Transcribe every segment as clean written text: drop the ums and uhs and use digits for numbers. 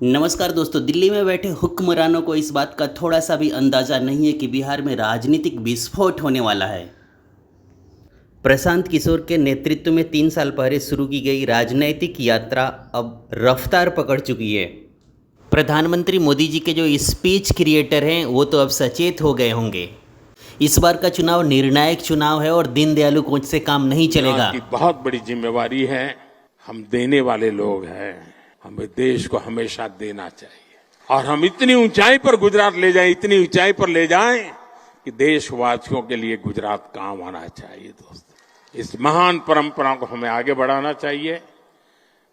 नमस्कार दोस्तों। दिल्ली में बैठे हुक्मरानों को इस बात का थोड़ा सा भी अंदाज़ा नहीं है कि बिहार में राजनीतिक विस्फोट होने वाला है। प्रशांत किशोर के नेतृत्व में 3 साल पहले शुरू की गई राजनैतिक यात्रा अब रफ्तार पकड़ चुकी है। प्रधानमंत्री मोदी जी के जो स्पीच क्रिएटर हैं वो तो अब सचेत हो गए होंगे। इस बार का चुनाव निर्णायक चुनाव है और दीनदयालु कोच से काम नहीं चलेगा। की बहुत बड़ी जिम्मेवारी है। हम देने वाले लोग हैं। हमें देश को हमेशा देना चाहिए और हम इतनी ऊंचाई पर गुजरात ले जाएं, इतनी ऊंचाई पर ले जाएं कि देशवासियों के लिए गुजरात काम आना चाहिए। दोस्तों, इस महान परंपरा को हमें आगे बढ़ाना चाहिए।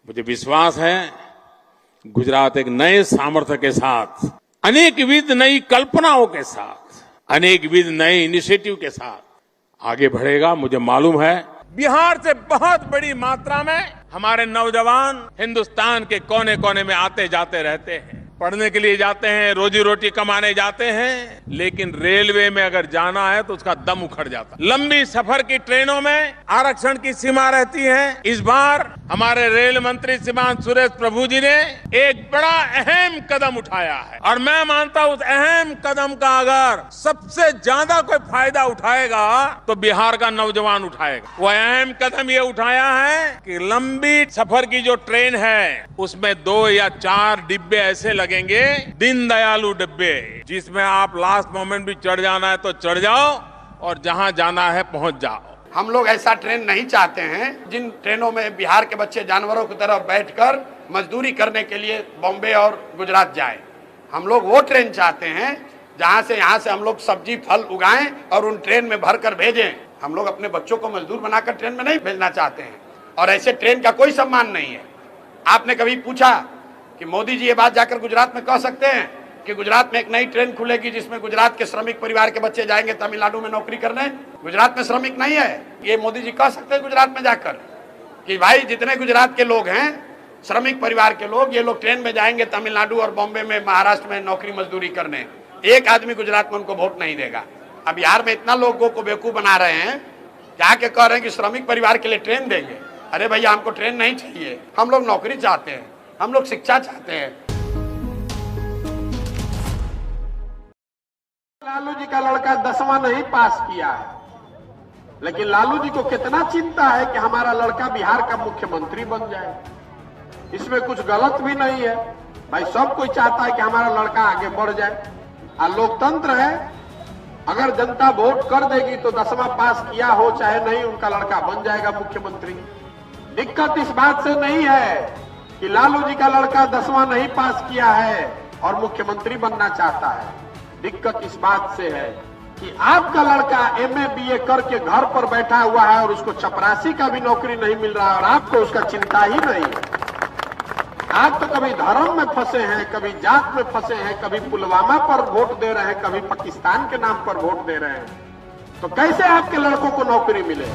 मुझे विश्वास है गुजरात एक नए सामर्थ्य के साथ, अनेकविध नई कल्पनाओं के साथ, अनेकविध नए इनिशिएटिव के साथ आगे बढ़ेगा। मुझे मालूम है बिहार से बहुत बड़ी मात्रा में हमारे नौजवान हिंदुस्तान के कोने कोने में आते जाते रहते हैं, पढ़ने के लिए जाते हैं, रोजी रोटी कमाने जाते हैं, लेकिन रेलवे में अगर जाना है तो उसका दम उखड़ जाता है। लंबी सफर की ट्रेनों में आरक्षण की सीमा रहती है। इस बार हमारे रेल मंत्री श्रीमान सुरेश प्रभु जी ने एक बड़ा अहम कदम उठाया है और मैं मानता हूं उस अहम कदम का अगर सबसे ज्यादा कोई फायदा उठाएगा तो बिहार का नौजवान उठाएगा। वो अहम कदम ये उठाया है कि लंबी सफर की जो ट्रेन है उसमें 2 या 4 डिब्बे ऐसे लगेंगे, दीनदयालु डिब्बे, जिसमें आप लास्ट मोमेंट भी चढ़ जाना है तो चढ़ जाओ और जहां जाना है पहुंच जाओ। हम लोग ऐसा ट्रेन नहीं चाहते हैं जिन ट्रेनों में बिहार के बच्चे जानवरों की तरह बैठकर मजदूरी करने के लिए बॉम्बे और गुजरात जाएं। हम लोग वो ट्रेन चाहते हैं जहां से यहाँ से हम लोग सब्जी फल उगाएं और उन ट्रेन में भरकर भेजें। हम लोग अपने बच्चों को मजदूर बनाकर ट्रेन में नहीं भेजना चाहते हैं और ऐसे ट्रेन का कोई सम्मान नहीं है। आपने कभी पूछा कि मोदी जी ये बात जाकर गुजरात में कह सकते हैं कि गुजरात में एक नई ट्रेन खुलेगी जिसमें गुजरात के श्रमिक परिवार के बच्चे जाएंगे तमिलनाडु में नौकरी करने? गुजरात में श्रमिक नहीं है। ये मोदी जी कह सकते हैं गुजरात में जाकर कि भाई जितने गुजरात के लोग हैं, श्रमिक परिवार के लोग, ये लोग ट्रेन में जाएंगे तमिलनाडु और बॉम्बे में, महाराष्ट्र में नौकरी मजदूरी करने। एक आदमी गुजरात में उनको वोट नहीं देगा। अब बिहार में इतना लोगों को बेवकूफ बना रहे हैं, जाके कह रहे हैं कि श्रमिक परिवार के लिए ट्रेन देंगे। अरे भैया, हमको ट्रेन नहीं चाहिए, हम लोग नौकरी चाहते हैं, हम लोग शिक्षा चाहते हैं। लालू जी का लड़का 10वां नहीं पास किया है, लेकिन लालू जी को कितना चिंता है कि हमारा लड़का बिहार का मुख्यमंत्री बन जाए। इसमें कुछ गलत भी नहीं है भाई, सब कोई चाहता है कि हमारा लड़का आगे बढ़ जाए। और लोकतंत्र है, अगर जनता वोट कर देगी तो 10वां पास किया हो चाहे नहीं, उनका लड़का बन जाएगा मुख्यमंत्री। दिक्कत इस बात से नहीं है कि लालू जी का लड़का 10वां नहीं पास किया है और मुख्यमंत्री बनना चाहता है। दिक्कत इस बात से है कि आपका लड़का MA BA करके घर पर बैठा हुआ है और उसको चपरासी का भी नौकरी नहीं मिल रहा है और आपको उसका चिंता ही नहीं है। आप तो कभी धर्म में फंसे हैं, कभी जात में फंसे हैं, कभी पुलवामा पर वोट दे रहे हैं, कभी पाकिस्तान के नाम पर वोट दे रहे हैं। तो कैसे आपके लड़कों को नौकरी मिले?